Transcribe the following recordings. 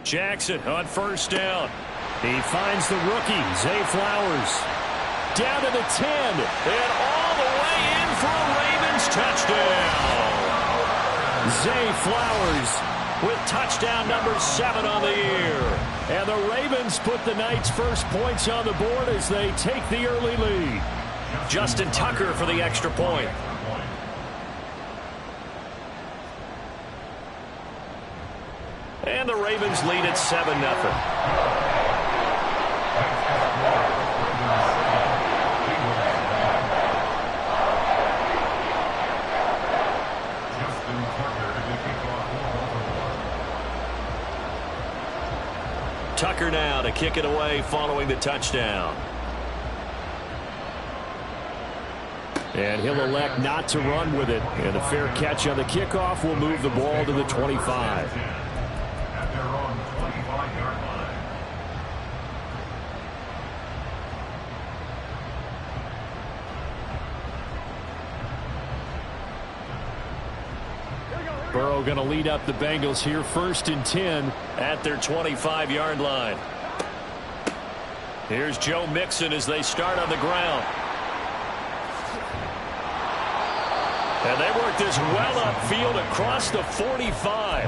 Jackson on first down. He finds the rookie, Zay Flowers. Down to the 10. And all the way in for a Ravens touchdown. Zay Flowers with touchdown number 7 on the year. And the Ravens put the night's first points on the board as they take the early lead. Justin Tucker for the extra point. And the Ravens lead at 7-0. Tucker now to kick it away following the touchdown. And he'll elect not to run with it. And a fair catch on the kickoff will move the ball to the 25. Burrow going to lead up the Bengals here, 1st and 10 at their 25-yard line. Here's Joe Mixon as they start on the ground. And they work this well upfield across the 45.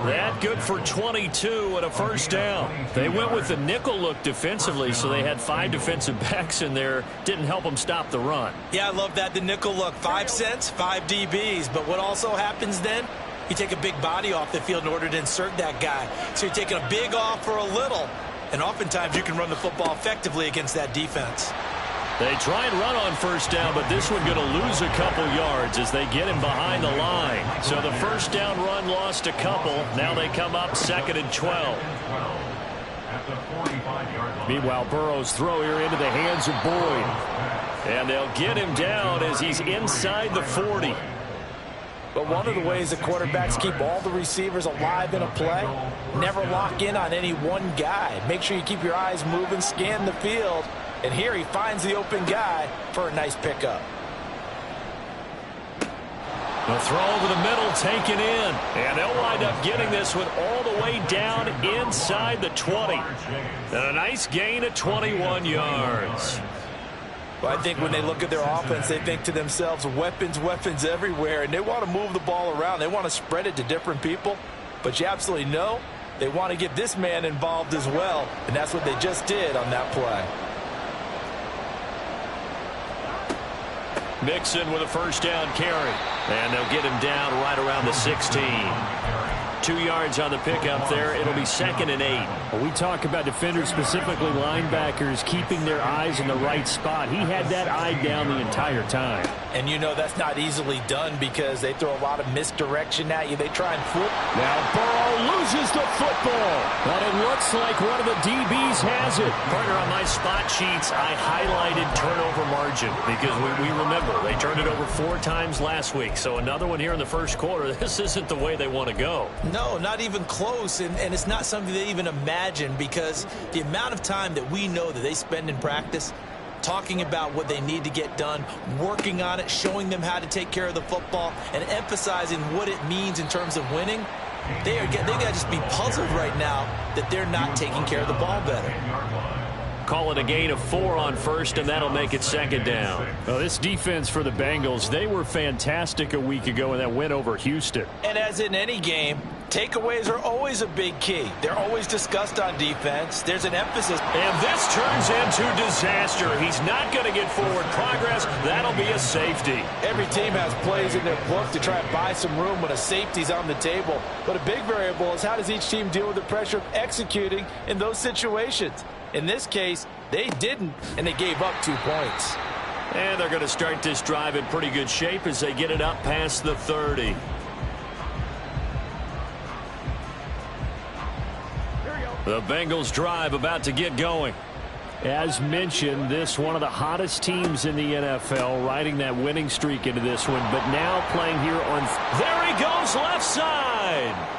That good for 22 and a first down. They went with the nickel look defensively, so they had 5 defensive backs in there. Didn't help them stop the run. Yeah, I love that, the nickel look. 5 cents, 5 DBs. But what also happens then, you take a big body off the field in order to insert that guy. So you're taking a big off for a little. And oftentimes you can run the football effectively against that defense. They try and run on first down, but this one going to lose a couple yards as they get him behind the line. So the first down run lost a couple. Now they come up 2nd and 12. Meanwhile, Burrow's throw here into the hands of Boyd. And they'll get him down as he's inside the 40. But one of the ways the quarterbacks keep all the receivers alive in a play, never lock in on any one guy. Make sure you keep your eyes moving, scan the field. And here he finds the open guy for a nice pickup. The throw over the middle taken in. And they'll wind up getting this one all the way down inside the 20. And a nice gain of 21 yards. Well, I think when they look at their offense, they think to themselves, weapons, weapons everywhere. And they want to move the ball around. They want to spread it to different people. But you absolutely know they want to get this man involved as well. And that's what they just did on that play. Mixon with a first down carry. And they'll get him down right around the 16. 2 yards on the pickup there. It'll be 2nd and 8. Well, we talk about defenders, specifically linebackers, keeping their eyes in the right spot. He had that eye down the entire time. And you know that's not easily done because they throw a lot of misdirection at you. They try and flip. Now Burrow loses the football. But it looks like one of the DBs has it. Partner, on my spot sheets, I highlighted turnover margin because we remember they turned it over 4 times last week. So another one here in the first quarter. This isn't the way they want to go. No, not even close. And it's not something they even imagine because the amount of time that we know that they spend in practice talking about what they need to get done, working on it, showing them how to take care of the football, and emphasizing what it means in terms of winning. They got to just be puzzled right now that they're not taking care of the ball better. Call it a gain of 4 on first, and that'll make it 2nd down. Well, this defense for the Bengals, they were fantastic a week ago in that win over Houston. And as in any game, takeaways are always a big key. They're always discussed on defense. There's an emphasis. And this turns into disaster. He's not going to get forward progress. That'll be a safety. Every team has plays in their book to try and buy some room when a safety's on the table. But a big variable is how does each team deal with the pressure of executing in those situations. In this case, they didn't, and they gave up 2 points. And they're going to start this drive in pretty good shape as they get it up past the 30. The Bengals drive about to get going. As mentioned, this one of the hottest teams in the NFL, riding that winning streak into this one, but now playing here on... There he goes, left side.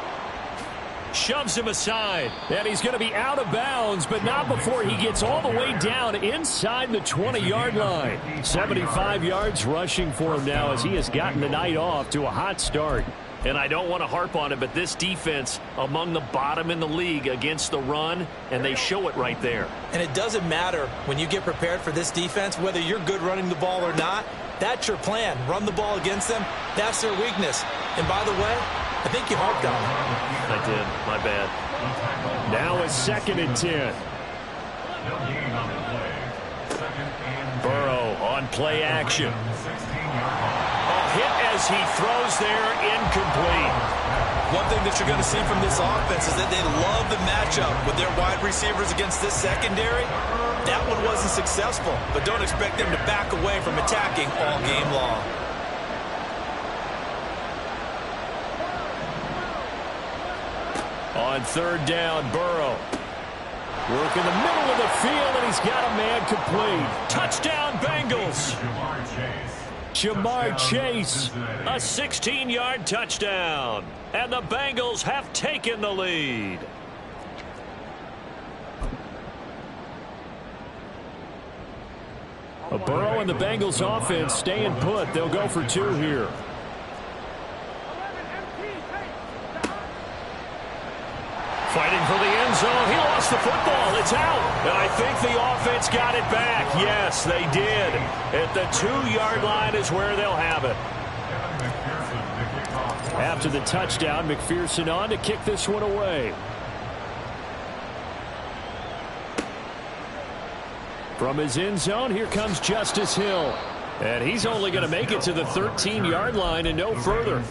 shoves him aside. And he's going to be out of bounds, but not before he gets all the way down inside the 20-yard line. 75 yards rushing for him now as he has gotten the night off to a hot start. And I don't want to harp on it, but this defense among the bottom in the league against the run, and they show it right there. And it doesn't matter when you get prepared for this defense, whether you're good running the ball or not. That's your plan. Run the ball against them. That's their weakness. And by the way, I think you harped on it. I did. My bad. Now a 2nd and 10. Burrow on play action. Hit as he throws there, incomplete. One thing that you're going to see from this offense is that they love the matchup with their wide receivers against this secondary. That one wasn't successful, but don't expect them to back away from attacking all game long. On 3rd down, Burrow. Work in the middle of the field, and he's got a man complete. Touchdown, Bengals. Jamar Chase, a 16-yard touchdown. And the Bengals have taken the lead. Burrow and the Bengals offense staying put. They'll go for 2 here. Fighting for the end zone. He lost the football. It's out. And I think the offense got it back. Yes, they did. At the 2-yard line is where they'll have it. After the touchdown, McPherson on to kick this one away. From his end zone, here comes Justice Hill. And he's only going to make it to the 13-yard line and no further.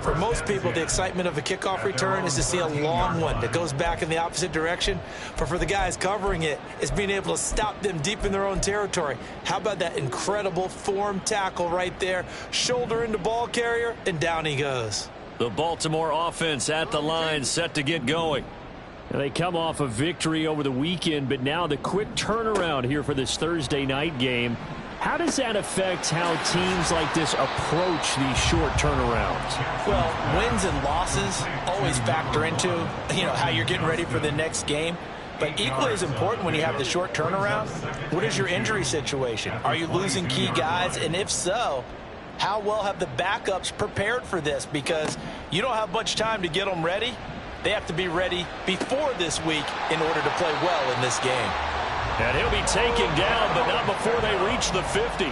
For most people, the excitement of a kickoff return is to see a long one that goes back in the opposite direction. But for the guys covering it, it's being able to stop them deep in their own territory. How about that incredible form tackle right there? Shoulder into ball carrier, and down he goes. The Baltimore offense at the line, set to get going. And they come off a victory over the weekend, but now the quick turnaround here for this Thursday night game. How does that affect how teams like this approach these short turnarounds? Well, wins and losses always factor into, how you're getting ready for the next game. But equally as important when you have the short turnaround, what is your injury situation? Are you losing key guys? And if so, how well have the backups prepared for this? Because you don't have much time to get them ready. They have to be ready before this week in order to play well in this game. And he'll be taken down, but not before they reach the 50.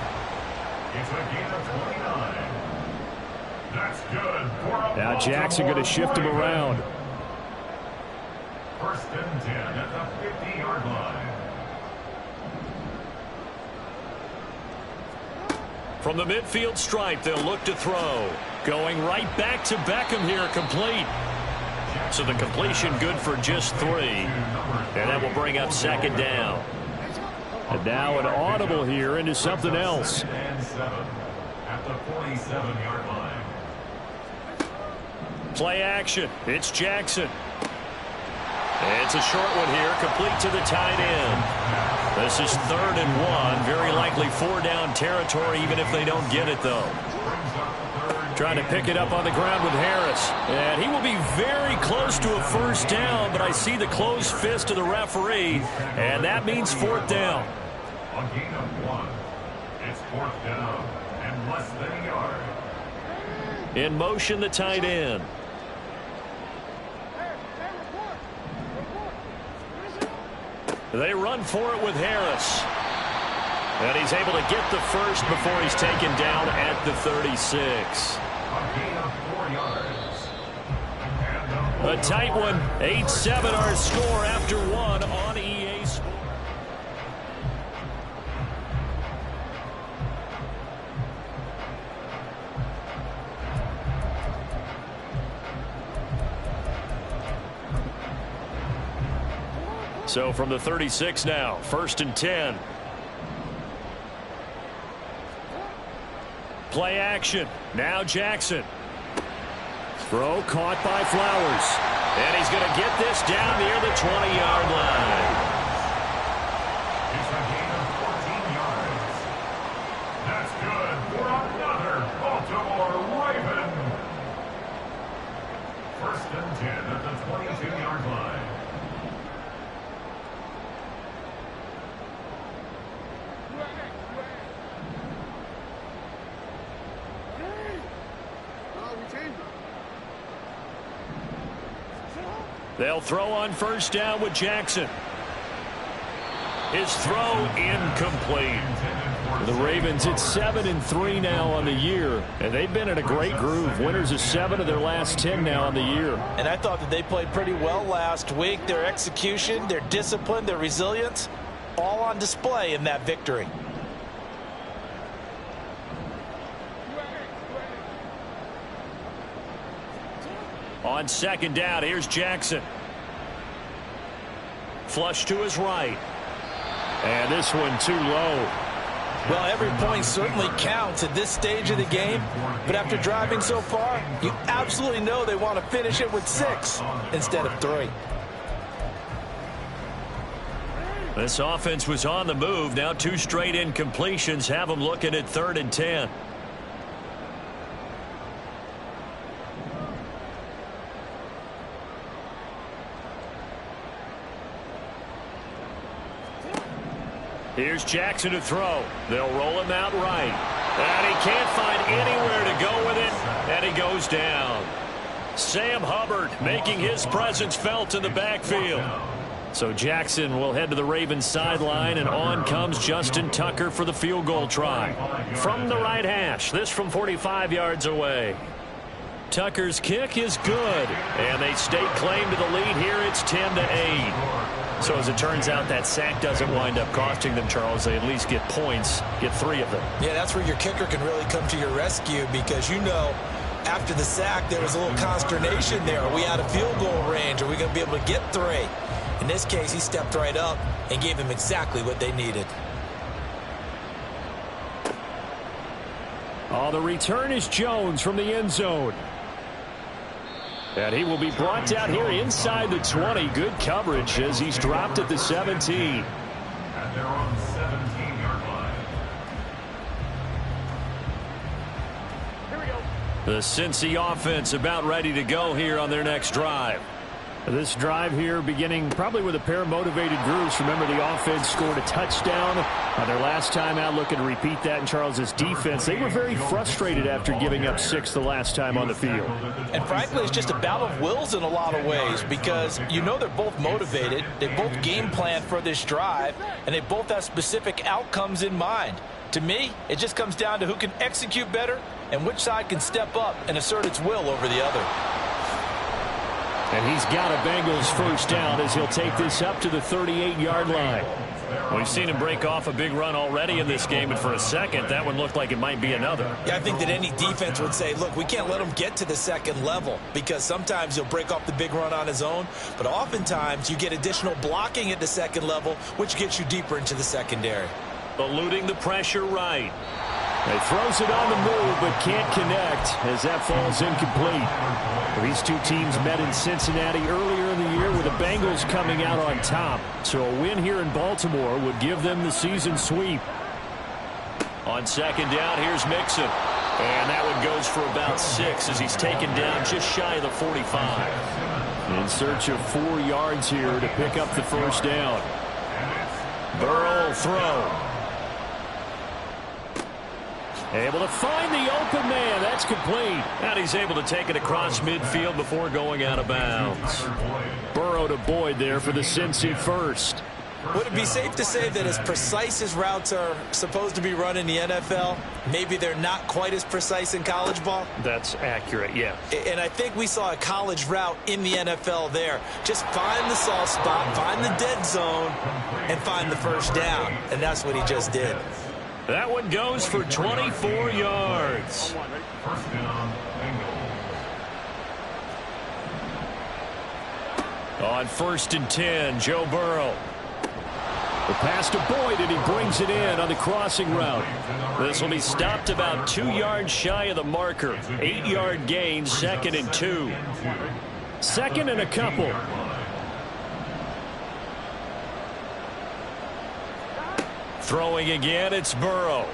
Now Jackson going to shift him around. 1st and 10 at the 50-yard line. From the midfield stripe, they'll look to throw. Going right back to Beckham here, complete. So the completion good for just 3. And that will bring up 2nd down. And now an audible here into something else. At the 47-yard line. Play action. It's Jackson. It's a short one here, complete to the tight end. This is 3rd and 1. Very likely 4-down territory, even if they don't get it, though. Trying to pick it up on the ground with Harris. And he will be very close to a 1st down, but I see the closed fist of the referee, and that means 4th down. On gain of 1, it's 4th down and less than a yard. In motion, the tight end. They run for it with Harris. And he's able to get the 1st before he's taken down at the 36. A tight one. 8-7 our score after 1 on EA Sports. So from the 36 now, 1st and 10. Play action. Now Jackson. Throw caught by Flowers. And he's going to get this down near the 20-yard line. It's a gain of 14 yards. That's good for another Baltimore Raven. 1st and 10 at the 22. They'll throw on first down with Jackson. His throw incomplete. The Ravens, it's 7-3 now on the year, and they've been in a great groove. Winners of 7 of their last 10 now on the year. And I thought that they played pretty well last week. Their execution, their discipline, their resilience, all on display in that victory. On second down, here's Jackson. Flush to his right. And this one too low. Well, every point certainly counts at this stage of the game. But after driving so far, you absolutely know they want to finish it with 6 instead of 3. This offense was on the move. Now 2 straight incompletions have them looking at 3rd and 10. Here's Jackson to throw. They'll roll him out right. And he can't find anywhere to go with it, and he goes down. Sam Hubbard making his presence felt in the backfield. So Jackson will head to the Ravens sideline, and on comes Justin Tucker for the field goal try. From the right hash, this from 45 yards away. Tucker's kick is good, and they stake claim to the lead here. It's 10-8. So as it turns out, that sack doesn't wind up costing them, Charles. They at least get points, get 3 of them. Yeah, that's where your kicker can really come to your rescue, because you know after the sack there was a little consternation there. Are we out of field goal range? Are we going to be able to get 3? In this case, he stepped right up and gave them exactly what they needed. Oh, the return is Jones from the end zone. And he will be brought down here inside the 20. Good coverage as he's dropped at the 17. And they're on the 17-yard line. Here we go. The Cincy offense about ready to go here on their next drive. This drive here beginning probably with a pair of motivated groups. Remember, the offense scored a touchdown their last time out. Looking to repeat that in Charles's defense. They were very frustrated after giving up 6 the last time on the field. And frankly, it's just a battle of wills in a lot of ways, because you know they're both motivated. They both game plan for this drive, and they both have specific outcomes in mind. To me, it just comes down to who can execute better and which side can step up and assert its will over the other. And he's got a Bengals first down as he'll take this up to the 38-yard line. We've seen him break off a big run already in this game, and for a second, that one looked like it might be another. Yeah, I think that any defense would say, look, we can't let him get to the second level, because sometimes he'll break off the big run on his own, but oftentimes you get additional blocking at the second level, which gets you deeper into the secondary. Eluding the pressure right. He throws it on the move, but can't connect as that falls incomplete. These two teams met in Cincinnati earlier in the year with the Bengals coming out on top. So a win here in Baltimore would give them the season sweep. On second down, here's Mixon. And that one goes for about 6 as he's taken down just shy of the 45. In search of 4 yards here to pick up the first down. Burrow will throw. Able to find the open man. That's complete. And he's able to take it across midfield before going out of bounds. Burrow to Boyd there for the Cincy first. Would it be safe to say that as precise as routes are supposed to be run in the NFL, maybe they're not quite as precise in college ball? That's accurate, yeah. And I think we saw a college route in the NFL there. Just find the soft spot, find the dead zone, and find the first down. And that's what he just did. That one goes for 24 yards. First down, Bengals. On 1st and 10, Joe Burrow. The pass to Boyd, and he brings it in on the crossing route. This will be stopped about 2 yards shy of the marker. 8-yard gain, 2nd and 2. 2nd and a couple. Throwing again, it's Burrow.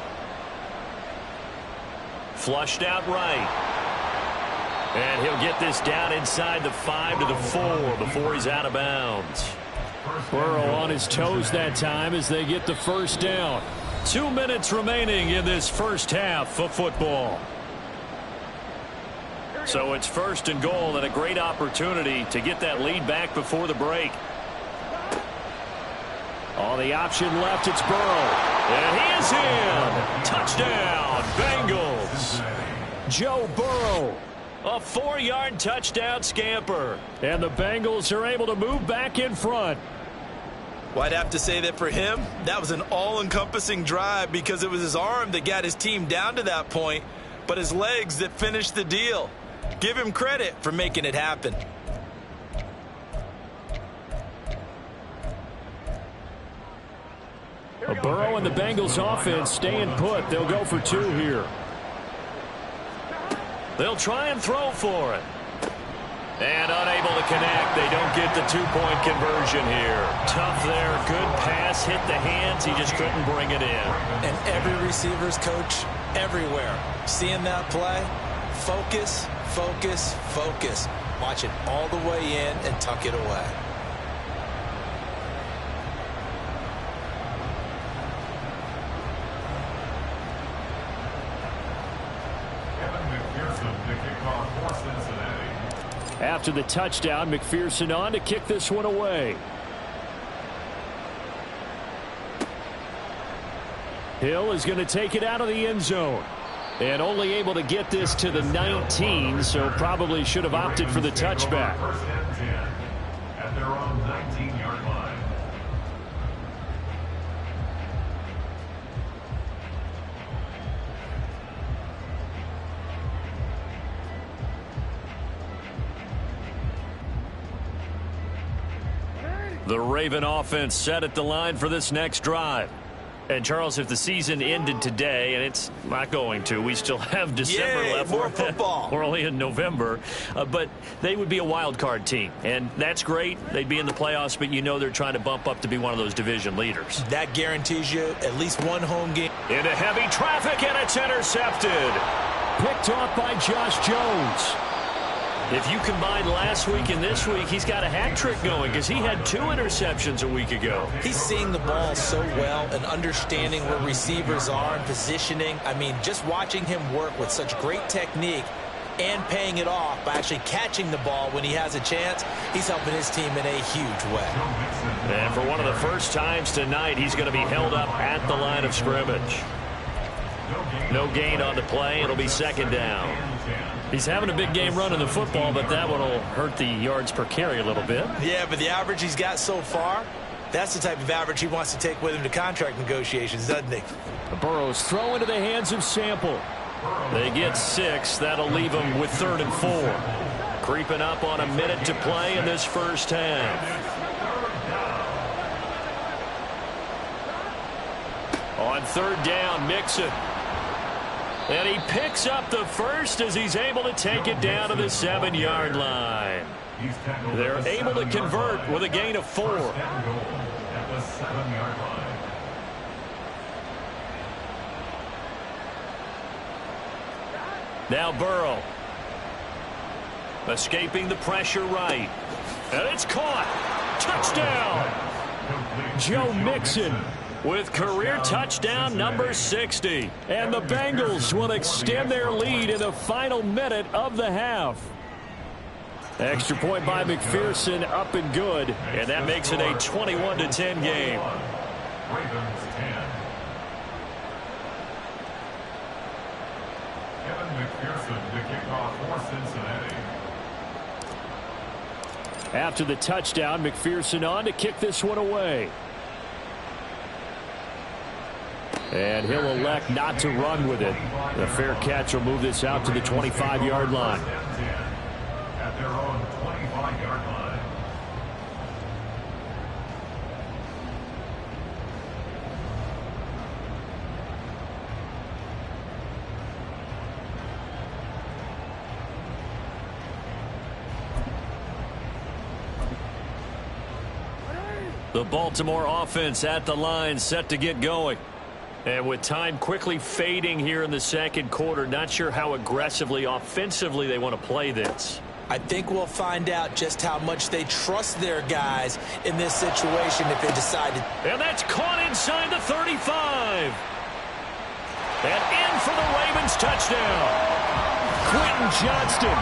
Flushed out right. And he'll get this down inside the 5 to the 4 before he's out of bounds. Burrow on his toes that time as they get the first down. 2 minutes remaining in this first half of football. So it's 1st and goal and a great opportunity to get that lead back before the break. On the option left, it's Burrow. And he is in. Touchdown, Bengals. Joe Burrow. A 4-yard touchdown scamper. And the Bengals are able to move back in front. Well, I'd have to say that for him, that was an all-encompassing drive because it was his arm that got his team down to that point, but his legs that finished the deal. Give him credit for making it happen. Burrow and the Bengals offense staying put. They'll go for 2 here. They'll try and throw for it. And unable to connect. They don't get the 2-point conversion here. Tough there. Good pass. Hit the hands. He just couldn't bring it in. And every receiver's coach everywhere. Seeing that play, focus, focus, focus. Watch it all the way in and tuck it away. After the touchdown, McPherson on to kick this one away. Hill is going to take it out of the end zone. And only able to get this to the 19, so probably should have opted for the touchback. 1st and 10 at their own 19-yard line. The Raven offense set at the line for this next drive. And, Charles, if the season ended today, and it's not going to, we still have December left. More football. We're only in November. But they would be a wild card team. And that's great. They'd be in the playoffs, but you know they're trying to bump up to be one of those division leaders. That guarantees you at least one home game. Into heavy traffic, and it's intercepted. Picked off by Josh Jones. If you combine last week and this week, he's got a hat trick going because he had 2 interceptions a week ago. He's seeing the ball so well and understanding where receivers are and positioning. I mean, just watching him work with such great technique and paying it off by actually catching the ball when he has a chance, he's helping his team in a huge way. And for one of the first times tonight, he's going to be held up at the line of scrimmage. No gain on the play. It'll be 2nd down. He's having a big game running the football, but that one will hurt the yards per carry a little bit. Yeah, but the average he's got so far, that's the type of average he wants to take with him to contract negotiations, doesn't he? Burrow's throw into the hands of Sample. They get 6. That'll leave them with 3rd and 4. Creeping up on a minute to play in this first half. On 3rd down, Mixon. And he picks up the first as he's able to take it down to the 7-yard line. They're able to convert with a gain of 4. At the 7-yard line. Now Burrow. Escaping the pressure right. And it's caught. Touchdown. Joe Mixon with career touchdown number 60. And the Bengals will extend their lead in the final minute of the half. Extra point by McPherson, up and good. And that makes it a 21-10 game. Ravens 10. Kevin McPherson to kick off for Cincinnati. After the touchdown, McPherson on to kick this one away. And he'll elect not to run with it. The fair catch will move this out to the 25-yard line. At their own 25-yard line. The Baltimore offense at the line, set to get going. And with time quickly fading here in the second quarter, not sure how aggressively, offensively they want to play this. I think we'll find out just how much they trust their guys in this situation if they decide to. And that's caught inside the 35. And in for the Ravens touchdown. Quentin Johnston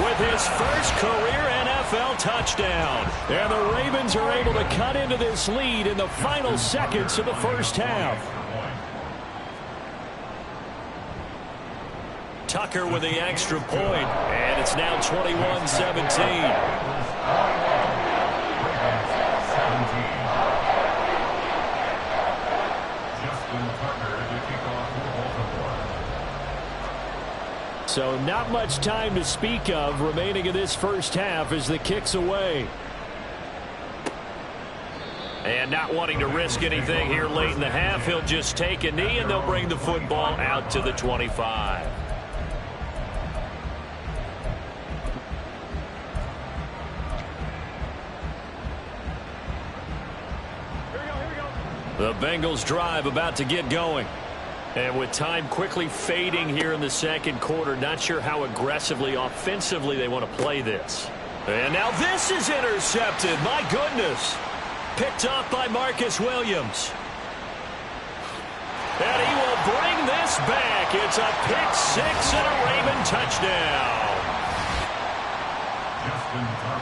with his first career NFL touchdown. And the Ravens are able to cut into this lead in the final seconds of the first half. Tucker with the extra point, and it's now 21-17. So not much time to speak of remaining in this first half as the kick's away. And not wanting to risk anything here late in the half, he'll just take a knee and they'll bring the football out to the 25. The Bengals drive about to get going. And with time quickly fading here in the second quarter, not sure how aggressively, offensively they want to play this. And now this is intercepted. My goodness. Picked off by Marcus Williams. And he will bring this back. It's a pick six and a Raven touchdown.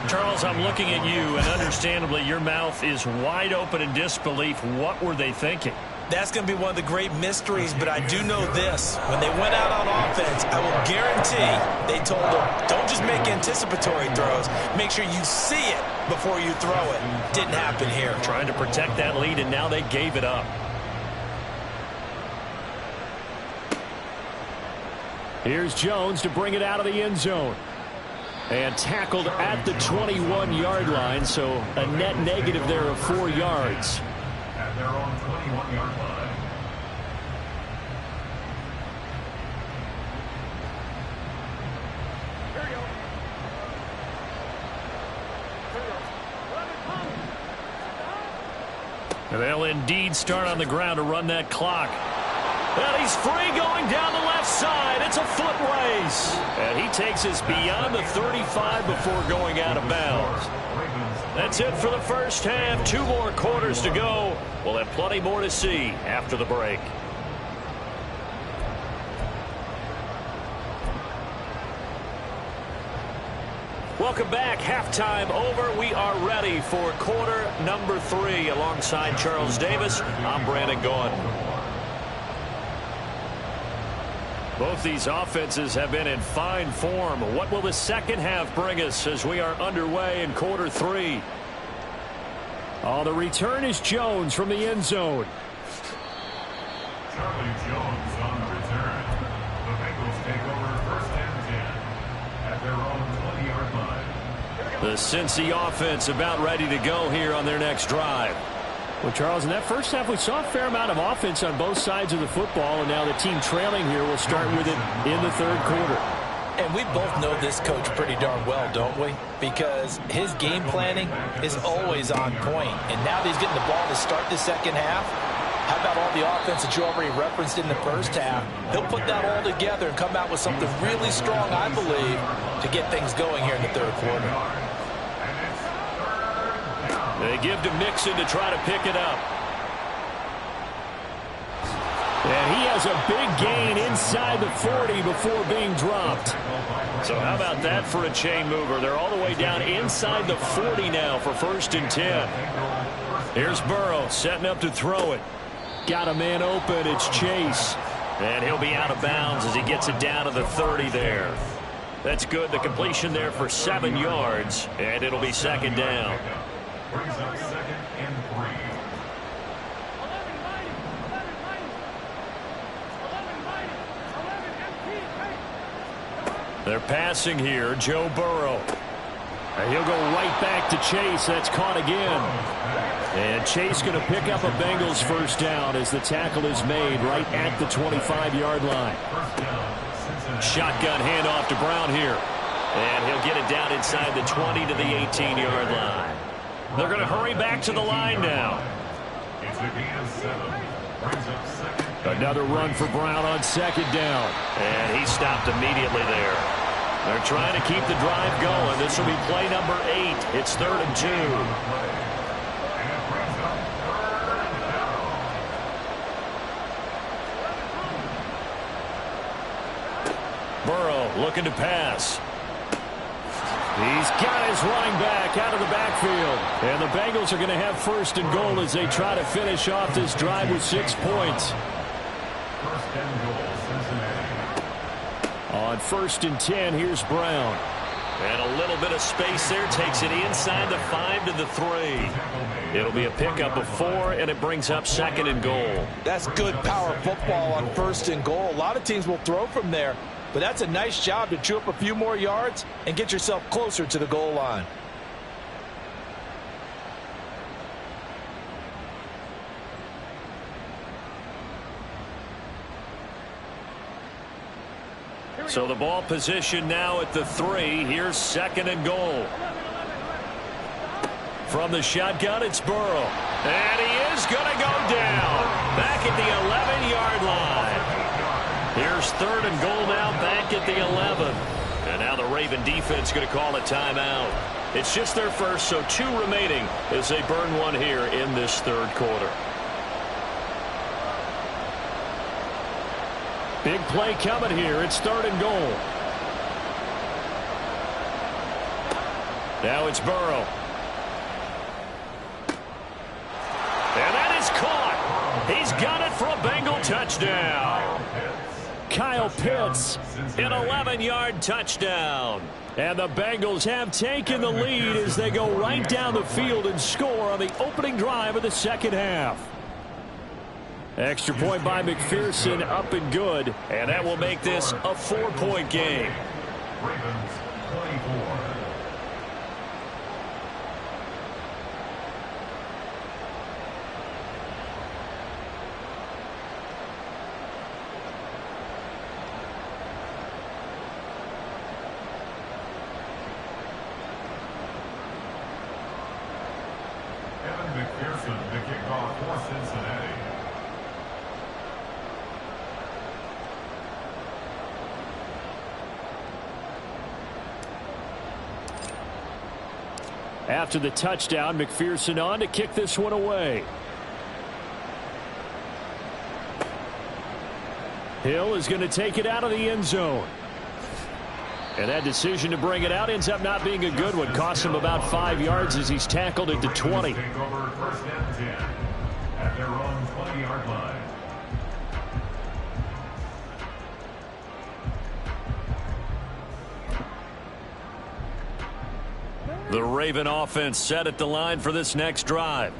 Charles, I'm looking at you, and understandably your mouth is wide open in disbelief. What were they thinking? That's going to be one of the great mysteries, but I do know this. When they went out on offense, I will guarantee they told them, don't just make anticipatory throws. Make sure you see it before you throw it. Didn't happen here. Trying to protect that lead, and now they gave it up. Here's Jones to bring it out of the end zone. And tackled at the 21-yard line, so a net negative there of 4 yards. At their own 21-yard line. And they'll indeed start on the ground to run that clock. And he's free going down the left side. It's a foot race. And he takes us beyond the 35 before going out of bounds. That's it for the first half. 2 more quarters to go. We'll have plenty more to see after the break. Welcome back. Halftime over. We are ready for quarter number 3. Alongside Charles Davis, I'm Brandon Gaudin. Both these offenses have been in fine form. What will the second half bring us as we are underway in quarter 3? Oh, the return is Jones from the end zone. Charlie Jones on the return. The Bengals take over 1st and 10 at their own 20-yard line. The Cincy offense about ready to go here on their next drive. Well, Charles, in that first half, we saw a fair amount of offense on both sides of the football, and now the team trailing here will start with it in the third quarter. And we both know this coach pretty darn well, don't we? Because his game planning is always on point. And now that he's getting the ball to start the second half, how about all the offense that you already referenced in the first half? He'll put that all together and come out with something really strong, I believe, to get things going here in the third quarter. They give to Mixon to try to pick it up. And he has a big gain inside the 40 before being dropped. So how about that for a chain mover? They're all the way down inside the 40 now for 1st and 10. Here's Burrow setting up to throw it. Got a man open. It's Chase. And he'll be out of bounds as he gets it down to the 30 there. That's good. The completion there for 7 yards. And it'll be second down. Brings up 2nd and 3. They're passing here. Joe Burrow. And he'll go right back to Chase. That's caught again. And Chase going to pick up a Bengals first down as the tackle is made right at the 25-yard line. Shotgun handoff to Brown here. And he'll get it down inside the 20 to the 18-yard line. They're going to hurry back to the line now. It's a gain of 7. Brings up 2nd. Another run for Brown on second down. And he stopped immediately there. They're trying to keep the drive going. This will be play number 8. It's 3rd and 2. Burrow looking to pass. He's got his running back out of the backfield. And the Bengals are going to have first and goal as they try to finish off this drive with 6 points. First and goal, Cincinnati. On 1st and 10, here's Brown. And a little bit of space there. Takes it inside the 5 to the 3. It'll be a pickup of 4, and it brings up 2nd and goal. That's good power football on 1st and goal. A lot of teams will throw from there, but that's a nice job to chew up a few more yards and get yourself closer to the goal line. So the ball position now at the 3. Here's 2nd and goal. From the shotgun, it's Burrow. And he is going to go down. Back at the 11-yard line. Here's 3rd and goal now, back at the 11. And now the Raven defense going to call a timeout. It's just their first, so 2 remaining as they burn one here in this 3rd quarter. Big play coming here. It's 3rd and goal. Now it's Burrow. And that is caught. He's got it for a Bengal touchdown. Kyle Pitts. An 11-yard touchdown. And the Bengals have taken the lead as they go right down the field and score on the opening drive of the 2nd half. Extra point by McPherson, up and good. And that will make this a 4-point game. Ravens 24. McPherson to kick off for Cincinnati. After the touchdown, McPherson on to kick this one away. Hill is going to take it out of the end zone. And that decision to bring it out ends up not being a good one. Costs him about 5 yards as he's tackled at the 20. Take over 1st and 10 at their own 20-yard line. The Raven offense set at the line for this next drive.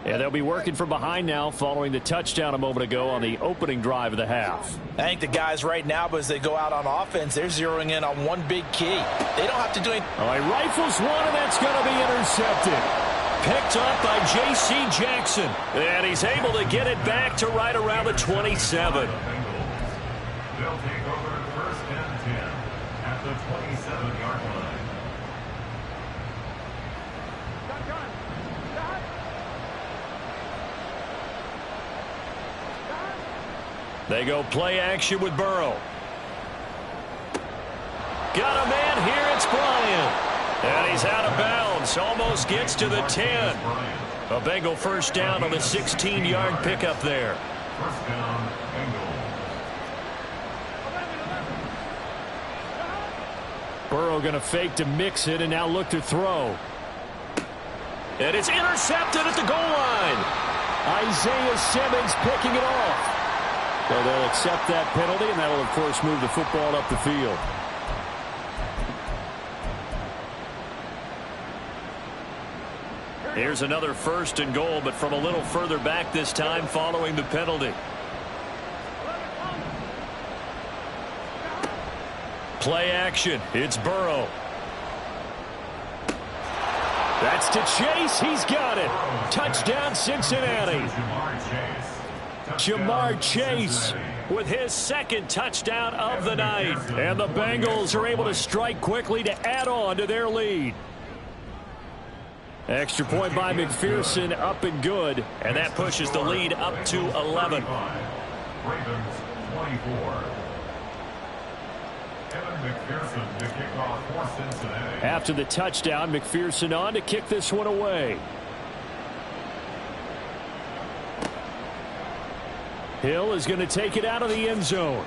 And they'll be working from behind now following the touchdown a moment ago on the opening drive of the half. I think the guys right now, as they go out on offense, they're zeroing in on one big key. They don't have to do anything. All right, rifles one, and that's going to be intercepted. Picked up by J.C. Jackson. And he's able to get it back to right around the 27. They'll take over 1st and 10 at the 27-yard line. They go play action with Burrow. Got a man here, it's Bryant. And he's out of bounds, almost gets to the 10. A Bengal first down on the 16-yard pickup there. First down, Bengals. Burrow going to fake to mix it and now look to throw. And it's intercepted at the goal line. Isaiah Simmons picking it off. So they'll accept that penalty, and that'll, of course, move the football up the field. Here's another 1st and goal, but from a little further back this time following the penalty. Play action. It's Burrow. That's to Chase. He's got it. Touchdown, Cincinnati. Jamar Chase with his 2nd touchdown of the night. And the Bengals are able to strike quickly to add on to their lead. Extra point by McPherson, up and good. And that pushes the lead up to 11. Ravens 24. McPherson to kick off for Cincinnati. After the touchdown, McPherson on to kick this one away. Hill is going to take it out of the end zone.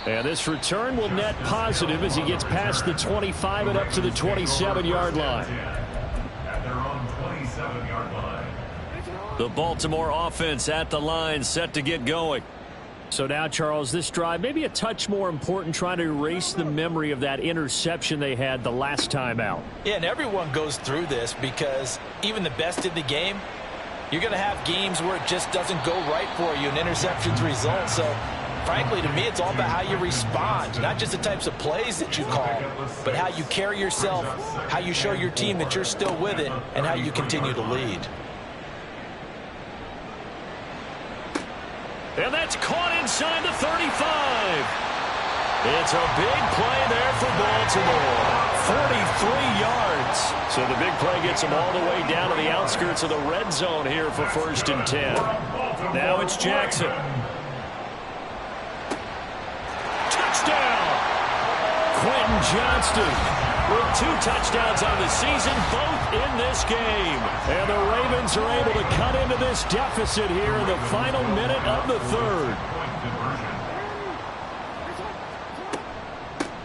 And this return will net positive as he gets past the 25 and up to the 27-yard line. At their own 27-yard line. The Baltimore offense at the line, set to get going. So now, Charles, this drive maybe a touch more important, trying to erase the memory of that interception they had the last time out. Yeah, and everyone goes through this because even the best in the game, you're going to have games where it just doesn't go right for you and interceptions result. So, frankly, to me, it's all about how you respond, not just the types of plays that you call, but how you carry yourself, how you show your team that you're still with it, and how you continue to lead. And that's caught inside the 35. It's a big play there for Baltimore. 43 yards. So the big play gets them all the way down to the outskirts of the red zone here for 1st and 10. Now it's Jackson. Touchdown! Quentin Johnston with 2 touchdowns on the season, both in this game. And the Ravens are able to cut into this deficit here in the final minute of the 3rd.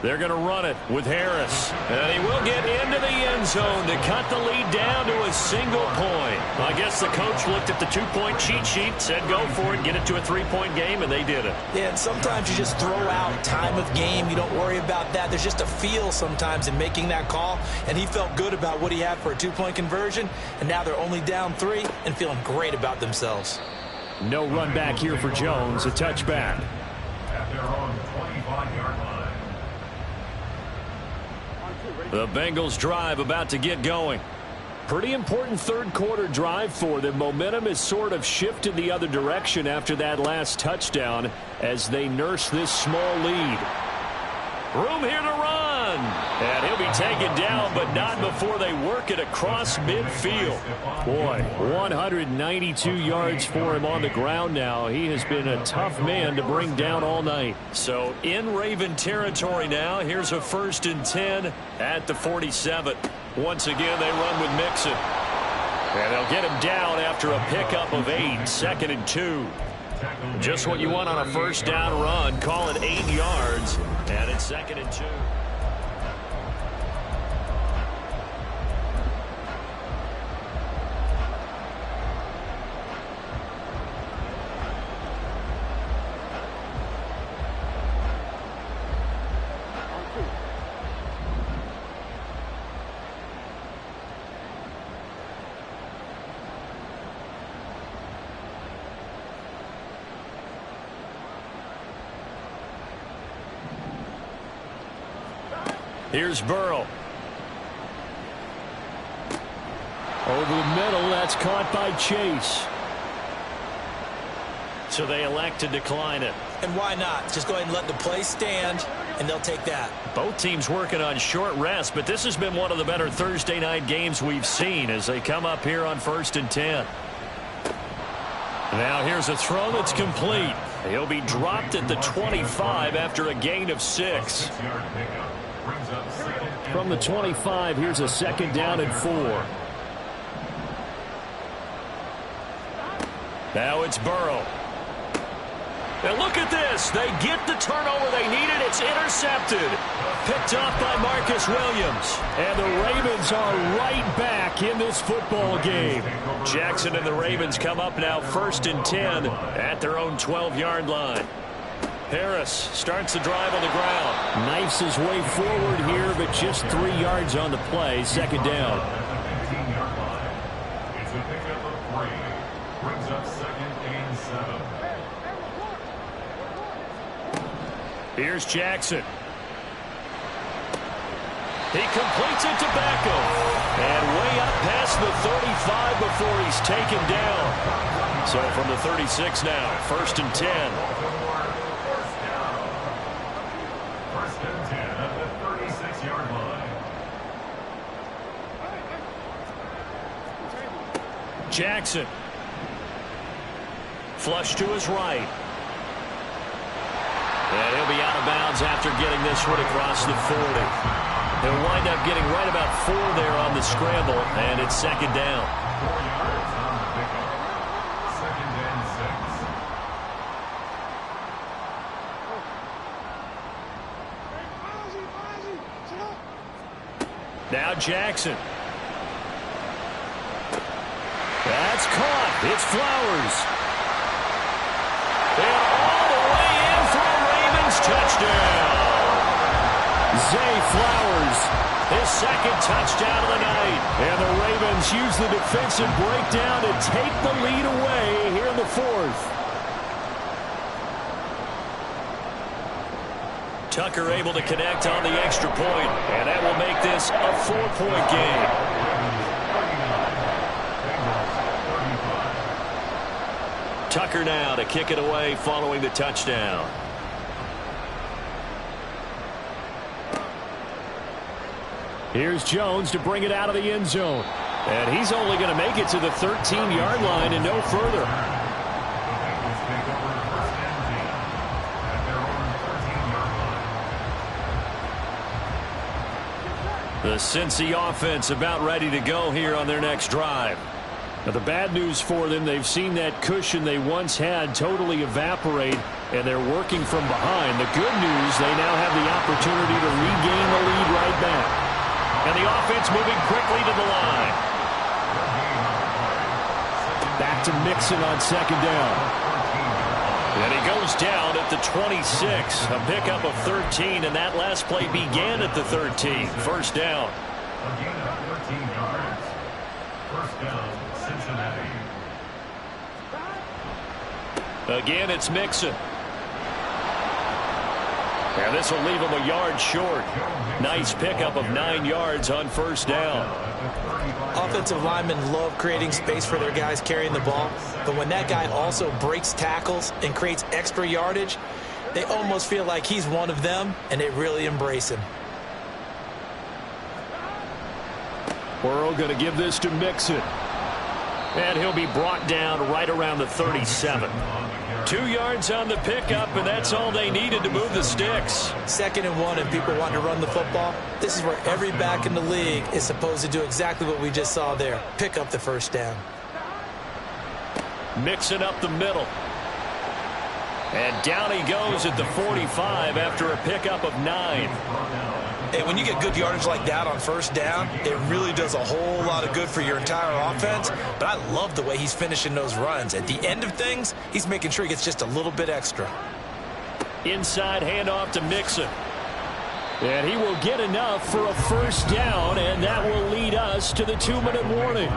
They're going to run it with Harris. And he will get into the end zone to cut the lead down to a single point. I guess the coach looked at the 2-point cheat sheet, said go for it, get it to a 3-point game, and they did it. Yeah, and sometimes you just throw out time of game. You don't worry about that. There's just a feel sometimes in making that call, and he felt good about what he had for a 2-point conversion, and now they're only down 3 and feeling great about themselves. No run back here for Jones, a touchback. At their own 25-yard line. The Bengals drive about to get going. Pretty important 3rd quarter drive for them. Momentum has sort of shifted the other direction after that last touchdown as they nurse this small lead. Room here to run. And he'll be taken down, but not before they work it across midfield. Boy, 192 yards for him on the ground now. He has been a tough man to bring down all night. So in Raven territory now, here's a 1st and 10 at the 47. Once again, they run with Mixon. And they'll get him down after a pickup of 8, 2nd and 2. Just what you want on a 1st down run. Call it 8 yards. And it's 2nd and 2. Here's Burrow. Over the middle, that's caught by Chase. So they elect to decline it. And why not? Just go ahead and let the play stand, and they'll take that. Both teams working on short rest, but this has been one of the better Thursday night games we've seen as they come up here on 1st and 10. Now here's a throw that's complete. He'll be dropped at the 25 after a gain of 6. From the 25, here's a 2nd down and 4. Now it's Burrow. And look at this. They get the turnover they needed. It's intercepted. Picked off by Marcus Williams. And the Ravens are right back in this football game. Jackson and the Ravens come up now 1st and 10 at their own 12-yard line. Harris starts the drive on the ground. Knifes his way forward here, but just 3 yards on the play. 2nd down. It's a pickup of 3. Brings up 2nd and 7. Here's Jackson. He completes it to Beckham. And way up past the 35 before he's taken down. So from the 36 now, 1st and 10. First and 10 at the 36-yard line. Jackson. Flush to his right. And he'll be out of bounds after getting this one across the 40. He'll wind up getting right about 4 there on the scramble, and it's 2nd down. 4 yards on the pickup. 2nd and 6. Now Jackson. That's caught. It's Flowers. And all the way in for a Ravens touchdown. Zay Flowers, his second touchdown of the night. And the Ravens use the defensive breakdown to take the lead away here in the fourth. Tucker able to connect on the extra point, and that will make this a 4-point game. Tucker now to kick it away following the touchdown. Here's Jones to bring it out of the end zone. And he's only going to make it to the 13-yard line and no further. The Cincy offense about ready to go here on their next drive. Now, the bad news for them, they've seen that cushion they once had totally evaporate, and they're working from behind. The good news, they now have the opportunity to regain the lead right back. And the offense moving quickly to the line. Back to Mixon on second down. And he goes down at the 26. A pickup of 13, and that last play began at the 13. First down. Again at 13 yards. First down, Cincinnati. Again, it's Mixon. And this will leave him a yard short. Nice pickup of 9 yards on first down. Offensive linemen love creating space for their guys carrying the ball, but when that guy also breaks tackles and creates extra yardage, they almost feel like he's one of them, and they really embrace him. Burrow going to give this to Mixon. And he'll be brought down right around the 37. 2 yards on the pickup, and that's all they needed to move the sticks. 2nd and 1, and people want to run the football. This is where every back in the league is supposed to do exactly what we just saw there. Pick up the first down. Mixing up the middle. And down he goes at the 45 after a pickup of 9. And when you get good yardage like that on first down, it really does a whole lot of good for your entire offense. But I love the way he's finishing those runs. At the end of things, he's making sure he gets just a little bit extra. Inside handoff to Mixon. And he will get enough for a first down, and that will lead us to the 2-minute warning.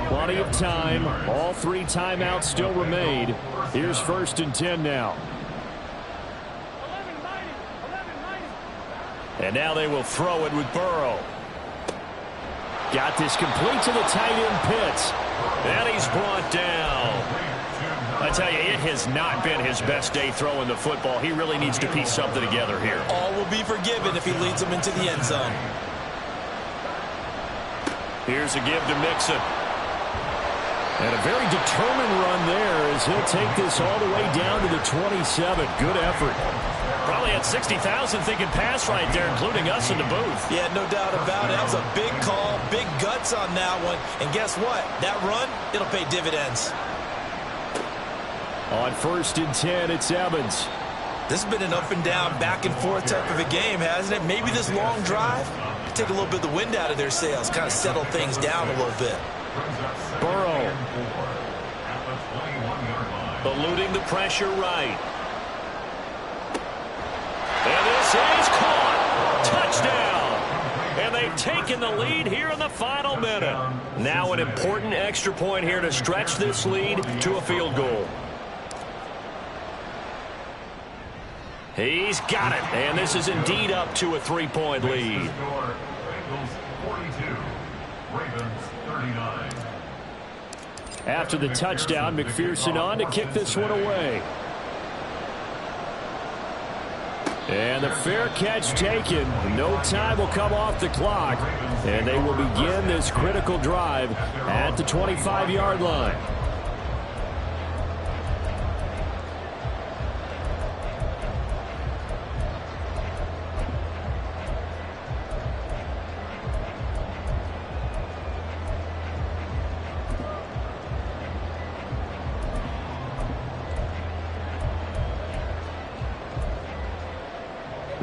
Plenty of time. All 3 timeouts still remain. Here's 1st and 10 now. And now they will throw it with Burrow. Got this complete to the tight end Pitts. And he's brought down. I tell you, it has not been his best day throwing the football. He really needs to piece something together here. All will be forgiven if he leads them into the end zone. Here's a give to Mixon. And a very determined run there as he'll take this all the way down to the 27. Good effort. Probably had 60,000 thinking pass right there, including us in the booth. Yeah, no doubt about it. That was a big call, big guts on that one. And guess what? That run, it'll pay dividends. On 1st and 10, it's Evans. This has been an up and down, back and forth type of a game, hasn't it? Maybe this long drive could take a little bit of the wind out of their sails, kind of settle things down a little bit. Burrow. Eluding the pressure right. And this is caught. Touchdown. And they've taken the lead here in the final minute. Now an important extra point here to stretch this lead to a field goal. He's got it. And this is indeed up to a 3-point lead. Bengals 42, Ravens 39. After the touchdown, McPherson on to kick this one away. And the fair catch taken. No time will come off the clock. And they will begin this critical drive at the 25-yard line.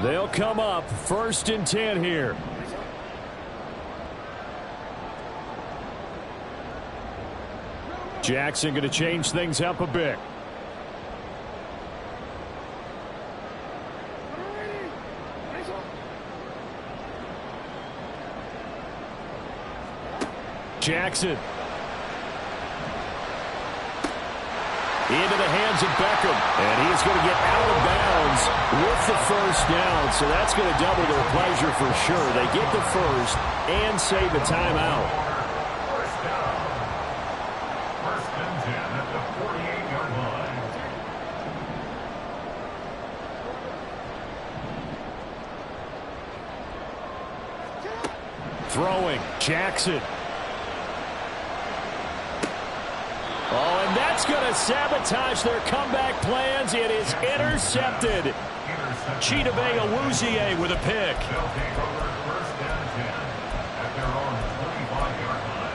They'll come up 1st and 10 here. Jackson going to change things up a bit. Jackson. Into the hands of Beckham. And he is going to get out of bounds with the 1st down. So that's going to double their pleasure for sure. They get the 1st and save a timeout. First down. 1st and 10 at the 48-yard line. Throwing. Jackson. Oh, and that's going to sabotage their comeback plans. It is intercepted. Chidobe Awuzie with a pick. They'll take over 1st and 10 at their own 25-yard line.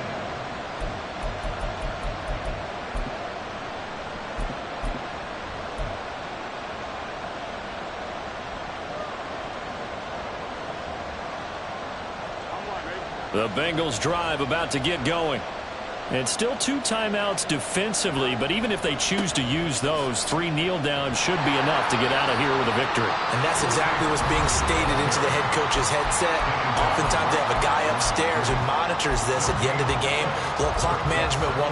The Bengals drive about to get going. And still 2 timeouts defensively, but even if they choose to use those, 3 kneel downs should be enough to get out of here with a victory. And that's exactly what's being stated into the head coach's headset. Oftentimes they have a guy upstairs who monitors this at the end of the game. A little clock management 101.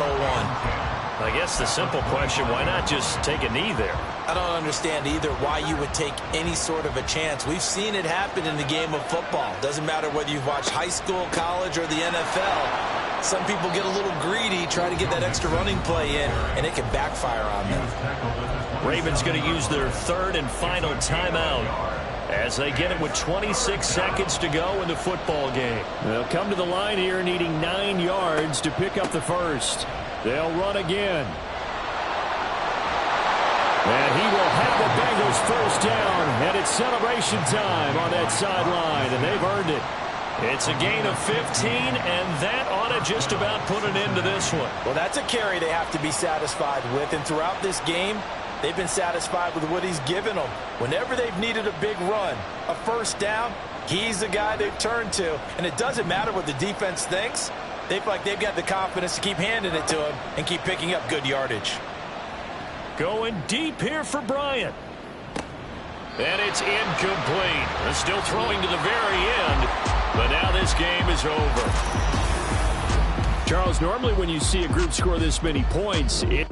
I guess the simple question, why not just take a knee there? I don't understand either why you would take any sort of a chance. We've seen it happen in the game of football. Doesn't matter whether you've watched high school, college, or the NFL. Some people get a little greedy, try to get that extra running play in, and it can backfire on them. Ravens going to use their 3rd and final timeout as they get it with 26 seconds to go in the football game. They'll come to the line here needing 9 yards to pick up the 1st. They'll run again. And he will have the Bengals 1st down, and it's celebration time on that sideline, and they've earned it. It's a gain of 15, and that ought to just about put an end to this one. Well, that's a carry they have to be satisfied with, and throughout this game, they've been satisfied with what he's given them. Whenever they've needed a big run, a 1st down, he's the guy they've turned to, and it doesn't matter what the defense thinks. They feel like they've got the confidence to keep handing it to him and keep picking up good yardage. Going deep here for Bryant. And it's incomplete. They're still throwing to the very end, but now this game is over. Charles, normally when you see a group score this many points, it...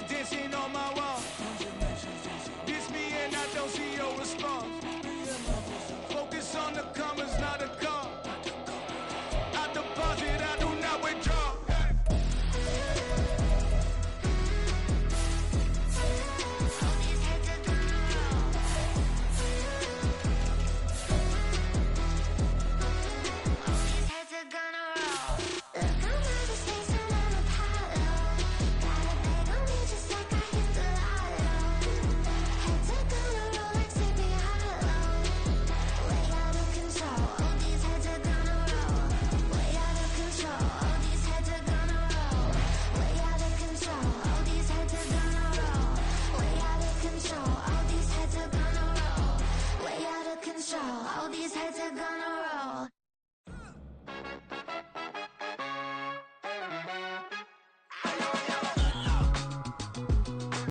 Dancing on my wall. This me and I don't see your response.